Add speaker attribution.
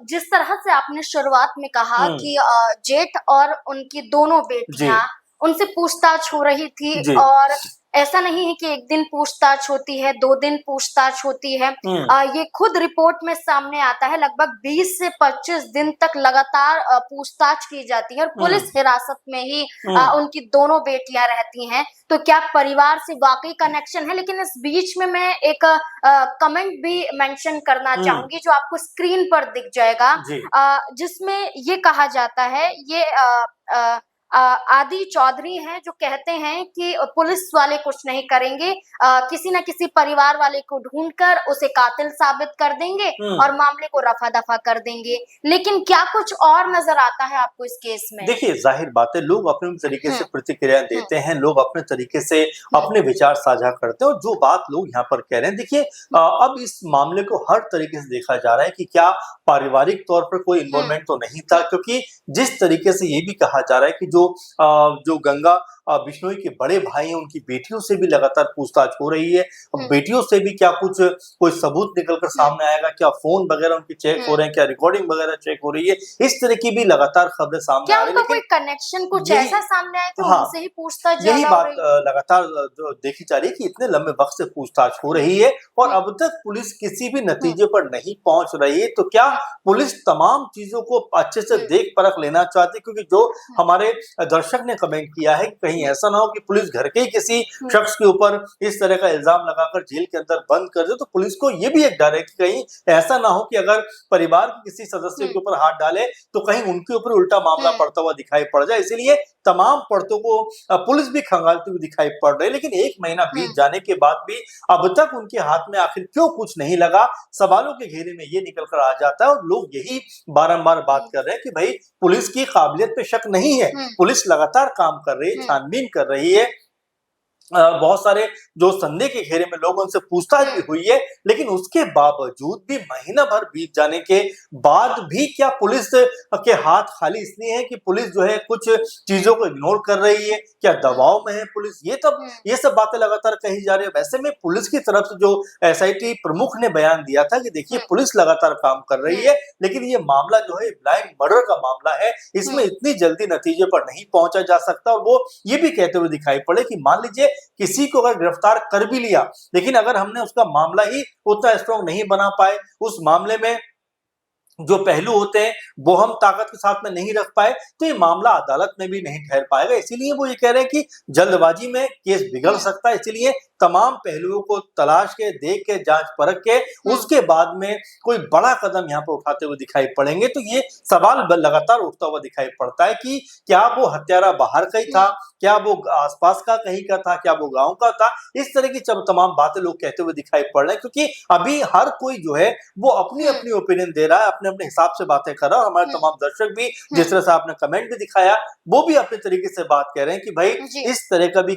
Speaker 1: जिस तरह से आपने शुरुआत में कहा
Speaker 2: हम्म।
Speaker 1: कि जेठ और उनकी दोनों
Speaker 2: जी
Speaker 1: बेटियां उनसे पूछताछ हो रही थी
Speaker 2: जी।
Speaker 1: और ऐसा नहीं है कि एक दिन पूछताछ होती है, 2 दिन पूछताछ होती है। ये खुद रिपोर्ट में सामने आता है, लगभग 20 से 25 दिन तक लगातार पूछताछ की जाती है और पुलिस हिरासत में ही उनकी दोनों बेटियां रहती हैं। तो क्या परिवार से वाकई कनेक्शन है? लेकिन इस बीच में मैं एक कमेंट भी मेंशन करना चाहूंगी जो आपको स्क्रीन पर दिख जाएगा,
Speaker 2: जी।
Speaker 1: जिसमें ये कहा जाता है, ये आदि चौधरी हैं जो कहते हैं कि पुलिस वाले कुछ नहीं करेंगे, किसी न किसी परिवार वाले को ढूंढकर उसे कातिल साबित कर देंगे और मामले को रफा दफा कर देंगे। लेकिन क्या कुछ और नजर आता है आपको इस केस में?
Speaker 2: देखिए, जाहिर बात है, लोग अपने तरीके से प्रतिक्रिया देते हैं, लोग अपने तरीके से अपने विचार साझा करते हैं और जो बात लोग यहाँ पर कह रहे हैं, देखिए अब इस मामले को हर तरीके से देखा जा रहा है कि क्या पारिवारिक तौर पर कोई इन्वॉल्वमेंट तो नहीं था, क्योंकि जिस तरीके से ये भी कहा जा रहा है कि जो गंगा बिश्नोई के बड़े भाई हैं, उनकी बेटियों से भी लगातार पूछताछ हो रही है। बेटियों से भी क्या कुछ कोई सबूत निकल कर सामने आएगा? क्या फोन वगैरह उनके चेक हो रहे हैं? क्या रिकॉर्डिंग वगैरह चेक हो रही है? इस तरह की भी लगातार खबरें सामने आ रही है।
Speaker 1: लेकिन कोई कनेक्शन कुछ ऐसा सामने आया कि उनसे ही पूछताछ
Speaker 2: यही
Speaker 1: ज्यादा हो
Speaker 2: बात
Speaker 1: रही है?
Speaker 2: लगातार जो देखी जा रही है कि इतने लंबे वक्त से पूछताछ हो रही है और अब तक पुलिस किसी भी नतीजे पर नहीं पहुंच रही है। तो क्या पुलिस तमाम चीजों को अच्छे से देख परख लेना चाहती है? क्योंकि जो हमारे दर्शक ने कमेंट किया है कि कहीं ऐसा ना हो कि पुलिस घर के ही किसी शख्स के ऊपर इस तरह का इल्जाम लगाकर जेल के अंदर बंद कर दे, तो पुलिस को ये भी एक डर है कि कहीं ऐसा ना हो कि अगर परिवार के किसी सदस्य के ऊपर हाथ डाले तो कहीं उनके ऊपर उल्टा मामला पड़ता हुआ दिखाई पड़ जाए। इसीलिए तमाम परतों को पुलिस भी खंगालती हुई दिखाई पड़ रही है। लेकिन 1 महीना बीत जाने के बाद भी अब तक उनके हाथ में आखिर क्यों कुछ नहीं लगा, सवालों के घेरे में ये निकल कर आ जाता है और लोग यही बारंबार बात कर रहे हैं कि भाई पुलिस की काबिलियत पे शक नहीं है, पुलिस लगातार काम कर रही है, छानबीन कर रही है। बहुत सारे जो संदेह के घेरे में लोगों से पूछताछ भी हुई है, लेकिन उसके बावजूद भी महीना भर बीत जाने के बाद भी क्या पुलिस के हाथ खाली इसलिए है कि पुलिस जो है कुछ चीजों को इग्नोर कर रही है? क्या दबाव में है पुलिस? ये सब बातें लगातार कही जा रही है। वैसे में पुलिस की तरफ से जो एसआईटी प्रमुख ने बयान दिया था कि देखिए पुलिस लगातार काम कर रही है, लेकिन ये मामला जो है ब्लाइंड मर्डर का मामला है, इसमें इतनी जल्दी नतीजे पर नहीं पहुंचा जा सकता। और वो ये भी कहते हुए दिखाई पड़े कि मान लीजिए किसी को अगर गिरफ्तार कर भी लिया, लेकिन अगर हमने उसका मामला ही उतना स्ट्रॉन्ग नहीं बना पाए, उस मामले में जो पहलू होते हैं वो हम ताकत के साथ में नहीं रख पाए, तो ये मामला अदालत में भी नहीं ठहर पाएगा। इसीलिए वो ये कह रहे हैं कि जल्दबाजी में केस बिगड़ सकता है, इसीलिए तमाम पहलुओं को तलाश के, देख के, जांच परख के उसके बाद में कोई बड़ा कदम यहाँ पर उठाते हुए दिखाई पड़ेंगे। तो ये सवाल लगातार उठता हुआ दिखाई पड़ता है कि क्या वो हत्यारा बाहर का ही था, क्या वो आसपास का कहीं का था, क्या वो गांव का था? इस तरह की तमाम बातें लोग कहते हुए दिखाई पड़ रहे हैं, क्योंकि अभी हर कोई जो है वो अपनी अपनी ओपिनियन दे रहा है, अपने अपने हिसाब से बातें कर रहा है। और हमारे तमाम दर्शक भी, जिस तरह से आपने कमेंट भी दिखाया, वो भी अपने तरीके से बात कह रहे हैं कि भाई इस तरह का भी